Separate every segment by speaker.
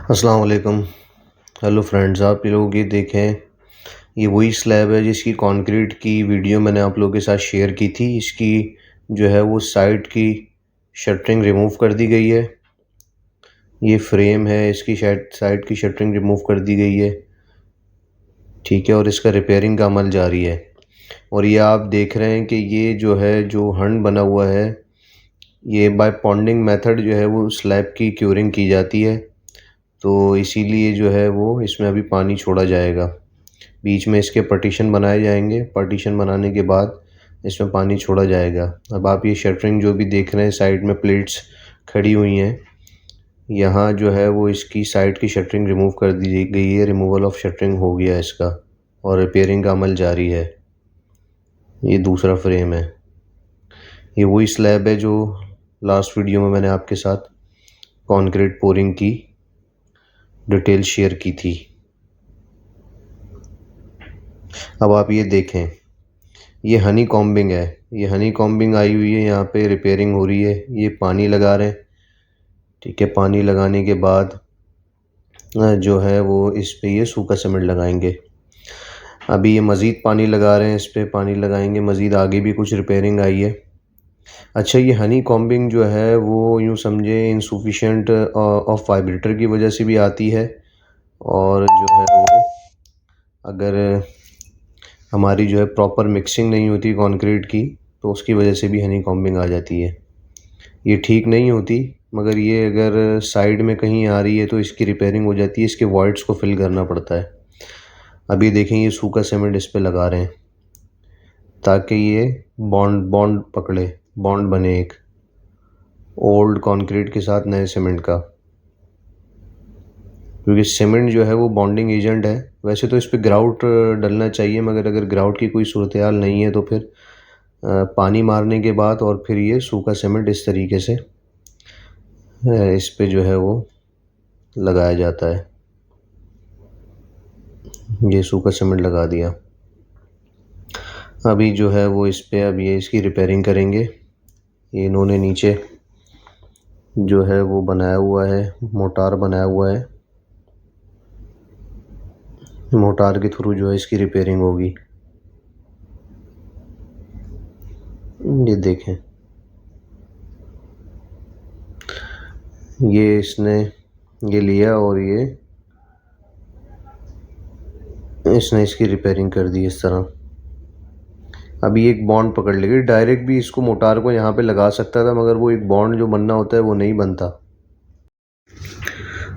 Speaker 1: अस्सलाम वालेकुम। Hello friends, आप लोग ये देखें, ये वही स्लैब है जिसकी कंक्रीट की वीडियो मैंने आप लोगों के साथ शेयर की थी। इसकी जो है वो साइड की शटरिंग रिमूव कर दी गई है। ये फ्रेम है, इसकी साइड की शटरिंग रिमूव कर दी गई है, ठीक है। और इसका रिपेयरिंग का अमल जारी है। और ये आप देख रहे हैं कि ये जो है, जो हंड बना हुआ है, ये बाय पॉन्डिंग मेथड जो है वो स्लैब की क्यूरिंग की जाती है। तो इसीलिए जो है वो इसमें अभी पानी छोड़ा जाएगा। बीच में इसके पार्टीशन बनाए जाएंगे। पार्टीशन बनाने के बाद इसमें पानी छोड़ा जाएगा। अब आप ये शटरिंग जो भी देख रहे हैं, साइड में प्लेट्स खड़ी हुई हैं, यहाँ जो है वो इसकी साइड की शटरिंग रिमूव कर दी गई है। रिमूवल ऑफ शटरिंग हो गया इसका और रिपेयरिंग का अमल जारी है। ये दूसरा फ्रेम है। ये वही स्लैब है जो लास्ट वीडियो में मैंने आपके साथ कंक्रीट पोरिंग की डिटेल शेयर की थी। अब आप ये देखें, ये हनी कॉम्बिंग है। ये हनी कॉम्बिंग आई हुई है, यहाँ पे रिपेयरिंग हो रही है। ये पानी लगा रहे हैं, ठीक है। पानी लगाने के बाद जो है वो इस पे ये सूखा सीमेंट लगाएंगे। अभी ये मज़ीद पानी लगा रहे हैं, इस पे पानी लगाएंगे मज़ीद। आगे भी कुछ रिपेयरिंग आई है। अच्छा, ये हनी कॉम्बिंग जो है वो यूँ समझे इनसफिशिएंट ऑफ वाइब्रेटर की वजह से भी आती है। और जो है वो अगर हमारी जो है प्रॉपर मिक्सिंग नहीं होती कंक्रीट की, तो उसकी वजह से भी हनी कॉम्बिंग आ जाती है। ये ठीक नहीं होती, मगर ये अगर साइड में कहीं आ रही है तो इसकी रिपेयरिंग हो जाती है। इसके वॉइड्स को फिल करना पड़ता है। अभी देखें, ये सूखा सीमेंट इस पे लगा रहे हैं ताकि ये बॉन्ड पकड़े, बॉन्ड बने एक ओल्ड कंक्रीट के साथ नए सीमेंट का। क्योंकि सीमेंट जो है वो बॉन्डिंग एजेंट है। वैसे तो इस पर ग्राउट डलना चाहिए, मगर अगर ग्राउट की कोई सूरत हाल नहीं है तो फिर पानी मारने के बाद और फिर ये सूखा सीमेंट इस तरीके से इस पे जो है वो लगाया जाता है। ये सूखा सीमेंट लगा दिया। अभी जो है वो इस पे अब ये इसकी रिपेयरिंग करेंगे। ये इन्होंने नीचे जो है वो बनाया हुआ है, मोटार बनाया हुआ है। मोटार के थ्रू जो है इसकी रिपेयरिंग होगी। ये देखें, ये इसने ये लिया और ये इसने इसकी रिपेयरिंग कर दी इस तरह। अभी एक बॉन्ड पकड़ लेगी। डायरेक्ट भी इसको मोटार को यहाँ पे लगा सकता था, मगर वो एक बॉन्ड जो बनना होता है वो नहीं बनता।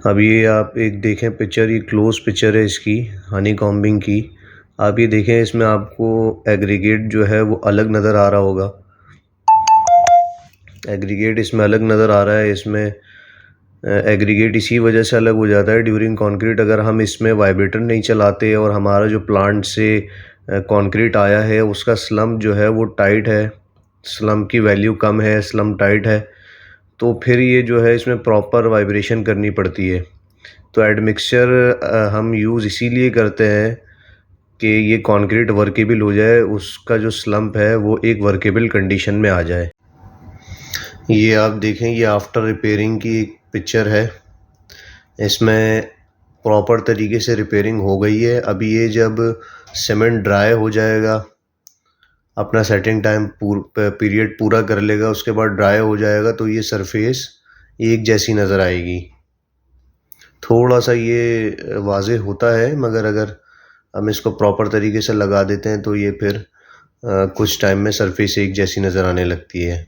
Speaker 1: अब ये आप एक देखें पिक्चर, ये क्लोज पिक्चर है इसकी हनी कॉम्बिंग की। आप ये देखें, इसमें आपको एग्रीगेट जो है वो अलग नज़र आ रहा होगा। एग्रीगेट इसमें अलग नज़र आ रहा है। इसमें एग्रीगेट इसी वजह से अलग हो जाता है ड्यूरिंग कंक्रीट। अगर हम इसमें वाइब्रेटर नहीं चलाते और हमारा जो प्लांट से कंक्रीट आया है उसका स्लम जो है वो टाइट है, स्लम की वैल्यू कम है, स्लम टाइट है, तो फिर ये जो है इसमें प्रॉपर वाइब्रेशन करनी पड़ती है। तो एडमिक्सचर हम यूज़ इसीलिए करते हैं कि ये कंक्रीट वर्केबल हो जाए, उसका जो स्लम्प है वो एक वर्केबल कंडीशन में आ जाए। ये आप देखें, ये आफ्टर रिपेयरिंग की एक पिक्चर है। इसमें प्रॉपर तरीके से रिपेयरिंग हो गई है। अभी ये जब सीमेंट ड्राई हो जाएगा, अपना सेटिंग टाइम पीरियड पूरा कर लेगा, उसके बाद ड्राई हो जाएगा, तो ये सरफेस एक जैसी नज़र आएगी। थोड़ा सा ये वाज़े होता है, मगर अगर हम इसको प्रॉपर तरीके से लगा देते हैं तो ये फिर कुछ टाइम में सरफेस एक जैसी नज़र आने लगती है।